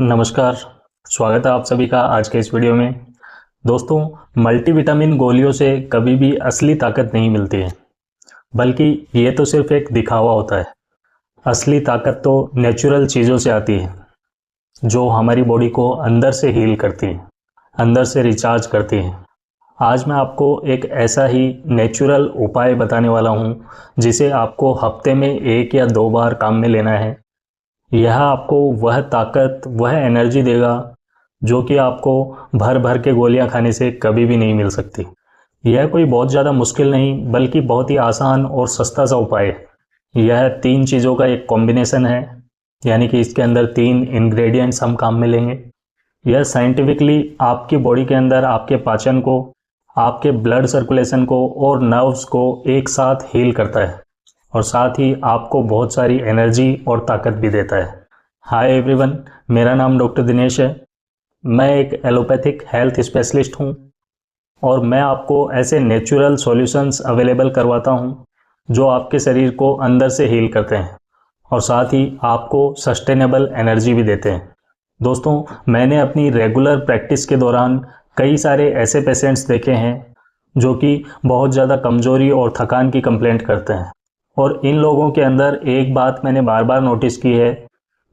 नमस्कार। स्वागत है आप सभी का आज के इस वीडियो में। दोस्तों, मल्टीविटामिन गोलियों से कभी भी असली ताकत नहीं मिलती है, बल्कि ये तो सिर्फ एक दिखावा होता है। असली ताकत तो नेचुरल चीज़ों से आती है, जो हमारी बॉडी को अंदर से हील करती है, अंदर से रिचार्ज करती है। आज मैं आपको एक ऐसा ही नेचुरल उपाय बताने वाला हूँ, जिसे आपको हफ्ते में 1 या 2 बार काम में लेना है। यह आपको वह ताकत, वह एनर्जी देगा जो कि आपको भर भर के गोलियां खाने से कभी भी नहीं मिल सकती। यह कोई बहुत ज़्यादा मुश्किल नहीं, बल्कि बहुत ही आसान और सस्ता सा उपाय है। यह 3 चीज़ों का एक कॉम्बिनेशन है, यानी कि इसके अंदर 3 इंग्रेडिएंट्स हम काम में लेंगे। यह साइंटिफिकली आपकी बॉडी के अंदर आपके पाचन को, आपके ब्लड सर्कुलेशन को और नर्व्स को एक साथ हील करता है, और साथ ही आपको बहुत सारी एनर्जी और ताकत भी देता है। हाय एवरीवन, मेरा नाम डॉक्टर दिनेश है। मैं एक एलोपैथिक हेल्थ स्पेशलिस्ट हूँ और मैं आपको ऐसे नेचुरल सॉल्यूशंस अवेलेबल करवाता हूँ जो आपके शरीर को अंदर से हील करते हैं और साथ ही आपको सस्टेनेबल एनर्जी भी देते हैं। दोस्तों, मैंने अपनी रेगुलर प्रैक्टिस के दौरान कई सारे ऐसे पेशेंट्स देखे हैं जो कि बहुत ज़्यादा कमज़ोरी और थकान की कंप्लेंट करते हैं, और इन लोगों के अंदर एक बात मैंने बार बार नोटिस की है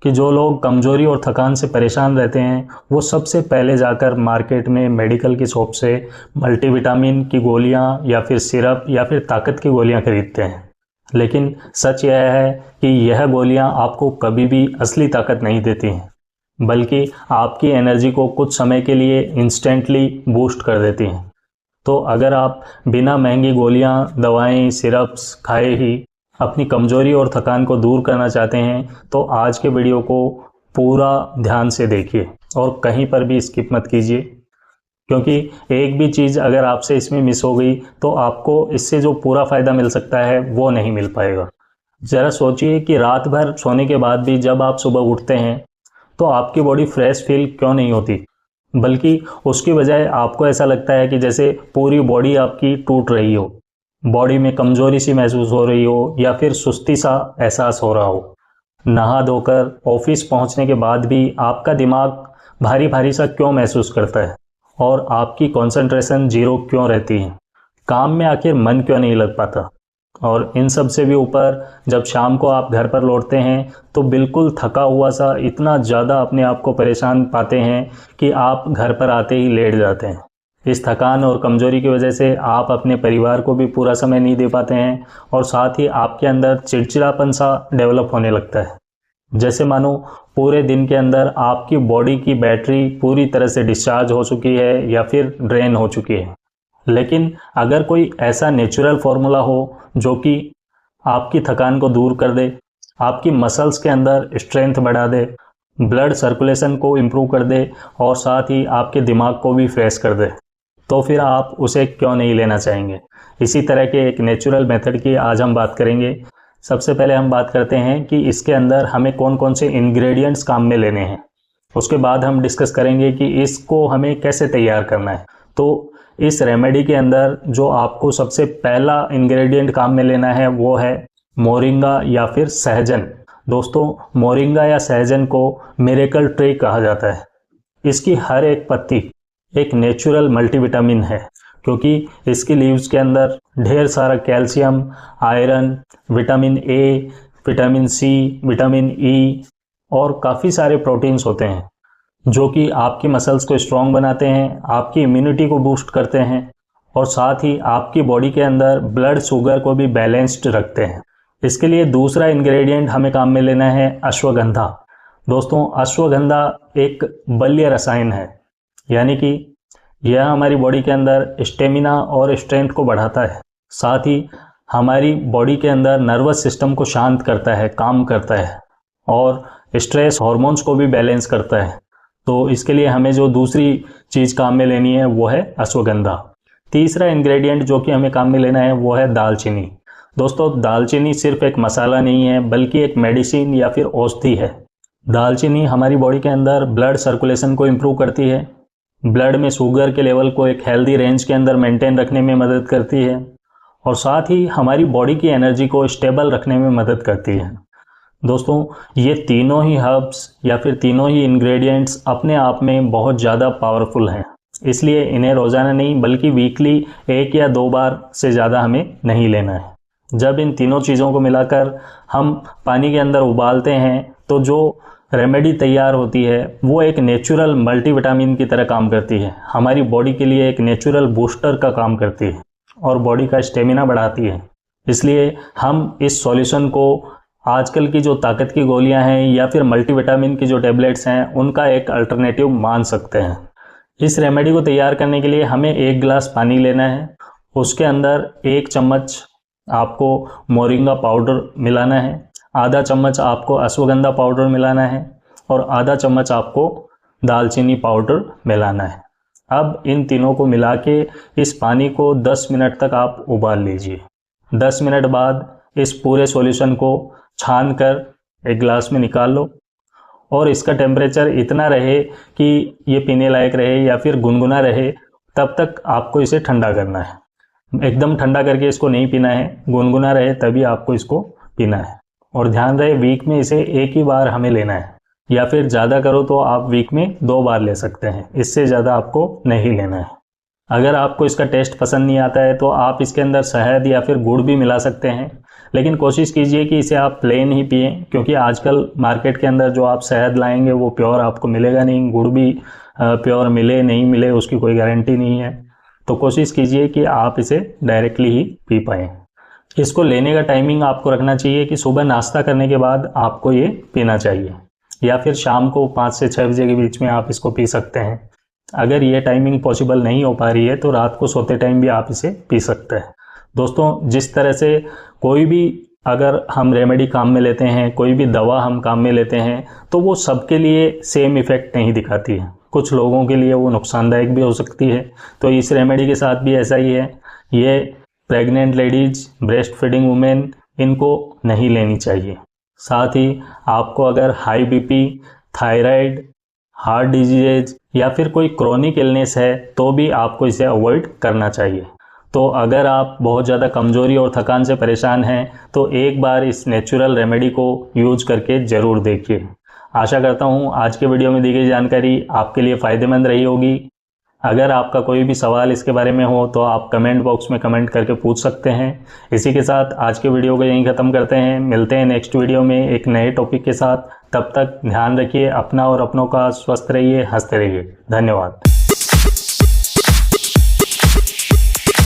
कि जो लोग कमज़ोरी और थकान से परेशान रहते हैं, वो सबसे पहले जाकर मार्केट में मेडिकल की शॉप से मल्टीविटामिन की गोलियां या फिर सिरप या फिर ताकत की गोलियां खरीदते हैं। लेकिन सच यह है कि यह गोलियां आपको कभी भी असली ताकत नहीं देती हैं, बल्कि आपकी एनर्जी को कुछ समय के लिए इंस्टेंटली बूस्ट कर देती हैं। तो अगर आप बिना महंगी गोलियां, दवाएं, सिरप्स खाए ही अपनी कमज़ोरी और थकान को दूर करना चाहते हैं, तो आज के वीडियो को पूरा ध्यान से देखिए और कहीं पर भी स्किप मत कीजिए, क्योंकि एक भी चीज़ अगर आपसे इसमें मिस हो गई तो आपको इससे जो पूरा फ़ायदा मिल सकता है वो नहीं मिल पाएगा। ज़रा सोचिए कि रात भर सोने के बाद भी जब आप सुबह उठते हैं तो आपकी बॉडी फ्रेश फील क्यों नहीं होती, बल्कि उसकी बजाय आपको ऐसा लगता है कि जैसे पूरी बॉडी आपकी टूट रही हो, बॉडी में कमज़ोरी सी महसूस हो रही हो या फिर सुस्ती सा एहसास हो रहा हो। नहा धोकर ऑफिस पहुंचने के बाद भी आपका दिमाग भारी भारी सा क्यों महसूस करता है और आपकी कंसंट्रेशन जीरो क्यों रहती है, काम में आखिर मन क्यों नहीं लग पाता। और इन सब से भी ऊपर जब शाम को आप घर पर लौटते हैं तो बिल्कुल थका हुआ सा, इतना ज़्यादा अपने आप को परेशान पाते हैं कि आप घर पर आते ही लेट जाते हैं। इस थकान और कमज़ोरी की वजह से आप अपने परिवार को भी पूरा समय नहीं दे पाते हैं, और साथ ही आपके अंदर चिड़चिड़ापन सा डेवलप होने लगता है, जैसे मानो पूरे दिन के अंदर आपकी बॉडी की बैटरी पूरी तरह से डिस्चार्ज हो चुकी है या फिर ड्रेन हो चुकी है। लेकिन अगर कोई ऐसा नेचुरल फॉर्मूला हो जो कि आपकी थकान को दूर कर दे, आपकी मसल्स के अंदर स्ट्रेंथ बढ़ा दे, ब्लड सर्कुलेशन को इम्प्रूव कर दे और साथ ही आपके दिमाग को भी फ्रेश कर दे, तो फिर आप उसे क्यों नहीं लेना चाहेंगे। इसी तरह के एक नेचुरल मेथड की आज हम बात करेंगे। सबसे पहले हम बात करते हैं कि इसके अंदर हमें कौन कौन से इंग्रेडिएंट्स काम में लेने हैं। उसके बाद हम डिस्कस करेंगे कि इसको हमें कैसे तैयार करना है। तो इस रेमेडी के अंदर जो आपको सबसे पहला इंग्रेडिएंट काम में लेना है वो है मोरिंगा या फिर सहजन। दोस्तों, मोरिंगा या सहजन को मिरेकल ट्री कहा जाता है। इसकी हर एक पत्ती एक नेचुरल मल्टीविटामिन है, क्योंकि इसकी लीव्स के अंदर ढेर सारा calcium, iron, vitamin A, vitamin C, vitamin E और काफ़ी सारे प्रोटीन्स होते हैं, जो कि आपकी मसल्स को स्ट्रॉन्ग बनाते हैं, आपकी इम्यूनिटी को बूस्ट करते हैं और साथ ही आपकी बॉडी के अंदर ब्लड शुगर को भी बैलेंस्ड रखते हैं। इसके लिए दूसरा इंग्रेडिएंट हमें काम में लेना है अश्वगंधा। दोस्तों, अश्वगंधा एक बलीय रसायन है, यानी कि यह हमारी बॉडी के अंदर स्टेमिना और स्ट्रेंथ को बढ़ाता है, साथ ही हमारी बॉडी के अंदर नर्वस सिस्टम को शांत करता है, काम करता है और स्ट्रेस हार्मोन्स को भी बैलेंस करता है। तो इसके लिए हमें जो दूसरी चीज़ काम में लेनी है वो है अश्वगंधा। तीसरा इंग्रेडिएंट जो कि हमें काम में लेना है वो है दालचीनी। दोस्तों, दालचीनी सिर्फ एक मसाला नहीं है, बल्कि एक मेडिसिन या फिर औषधि है। दालचीनी हमारी बॉडी के अंदर ब्लड सर्कुलेशन को इम्प्रूव करती है, ब्लड में शुगर के लेवल को एक हेल्दी रेंज के अंदर मेंटेन रखने में मदद करती है और साथ ही हमारी बॉडी की एनर्जी को स्टेबल रखने में मदद करती है। दोस्तों, ये तीनों ही हर्ब्स या फिर तीनों ही इंग्रेडिएंट्स अपने आप में बहुत ज़्यादा पावरफुल हैं, इसलिए इन्हें रोज़ाना नहीं बल्कि वीकली 1 या 2 बार से ज़्यादा हमें नहीं लेना है। जब इन तीनों चीज़ों को मिलाकर हम पानी के अंदर उबालते हैं तो जो रेमेडी तैयार होती है वो एक नेचुरल मल्टीविटामिन की तरह काम करती है, हमारी बॉडी के लिए एक नेचुरल बूस्टर का काम करती है और बॉडी का स्टेमिना बढ़ाती है। इसलिए हम इस सॉल्यूशन को आजकल की जो ताकत की गोलियां हैं या फिर मल्टीविटामिन की जो टेबलेट्स हैं उनका एक अल्टरनेटिव मान सकते हैं। इस रेमेडी को तैयार करने के लिए हमें 1 गिलास पानी लेना है, उसके अंदर 1 चम्मच आपको मोरिंगा पाउडर मिलाना है, आधा चम्मच आपको अश्वगंधा पाउडर मिलाना है और आधा चम्मच आपको दालचीनी पाउडर मिलाना है। अब इन तीनों को मिला के इस पानी को 10 मिनट तक आप उबाल लीजिए। 10 मिनट बाद इस पूरे सॉल्यूशन को छान कर एक गिलास में निकाल लो और इसका टेम्परेचर इतना रहे कि ये पीने लायक रहे या फिर गुनगुना रहे, तब तक आपको इसे ठंडा करना है। एकदम ठंडा करके इसको नहीं पीना है, गुनगुना रहे तभी आपको इसको पीना है। और ध्यान रहे वीक में इसे 1 ही बार हमें लेना है, या फिर ज़्यादा करो तो आप वीक में 2 बार ले सकते हैं, इससे ज़्यादा आपको नहीं लेना है। अगर आपको इसका टेस्ट पसंद नहीं आता है तो आप इसके अंदर शहद या फिर गुड़ भी मिला सकते हैं, लेकिन कोशिश कीजिए कि इसे आप प्लेन ही पिएं, क्योंकि आजकल मार्केट के अंदर जो आप शहद लाएंगे वो प्योर आपको मिलेगा नहीं, गुड़ भी प्योर मिले नहीं मिले उसकी कोई गारंटी नहीं है। तो कोशिश कीजिए कि आप इसे डायरेक्टली ही पी पाएँ। इसको लेने का टाइमिंग आपको रखना चाहिए कि सुबह नाश्ता करने के बाद आपको ये पीना चाहिए, या फिर शाम को 5 से 6 बजे के बीच में आप इसको पी सकते हैं। अगर ये टाइमिंग पॉसिबल नहीं हो पा रही है तो रात को सोते टाइम भी आप इसे पी सकते हैं। दोस्तों, जिस तरह से कोई भी अगर हम रेमेडी काम में लेते हैं, कोई भी दवा हम काम में लेते हैं, तो वो सबके लिए सेम इफ़ेक्ट नहीं दिखाती है। कुछ लोगों के लिए वो नुकसानदायक भी हो सकती है, तो इस रेमेडी के साथ भी ऐसा ही है। ये pregnant ladies, breast feeding women, इनको नहीं लेनी चाहिए। साथ ही आपको अगर high BP, thyroid, heart disease या फिर कोई क्रोनिक इलनेस है तो भी आपको इसे अवॉइड करना चाहिए। तो अगर आप बहुत ज़्यादा कमज़ोरी और थकान से परेशान हैं तो एक बार इस नेचुरल रेमेडी को यूज करके ज़रूर देखिए। आशा करता हूँ आज के वीडियो में दी गई जानकारी आपके लिए फ़ायदेमंद रही होगी। अगर आपका कोई भी सवाल इसके बारे में हो तो आप कमेंट बॉक्स में कमेंट करके पूछ सकते हैं। इसी के साथ आज के वीडियो को यहीं ख़त्म करते हैं। मिलते हैं नेक्स्ट वीडियो में एक नए टॉपिक के साथ। तब तक ध्यान रखिए अपना और अपनों का, स्वस्थ रहिए, हंसते रहिए। धन्यवाद।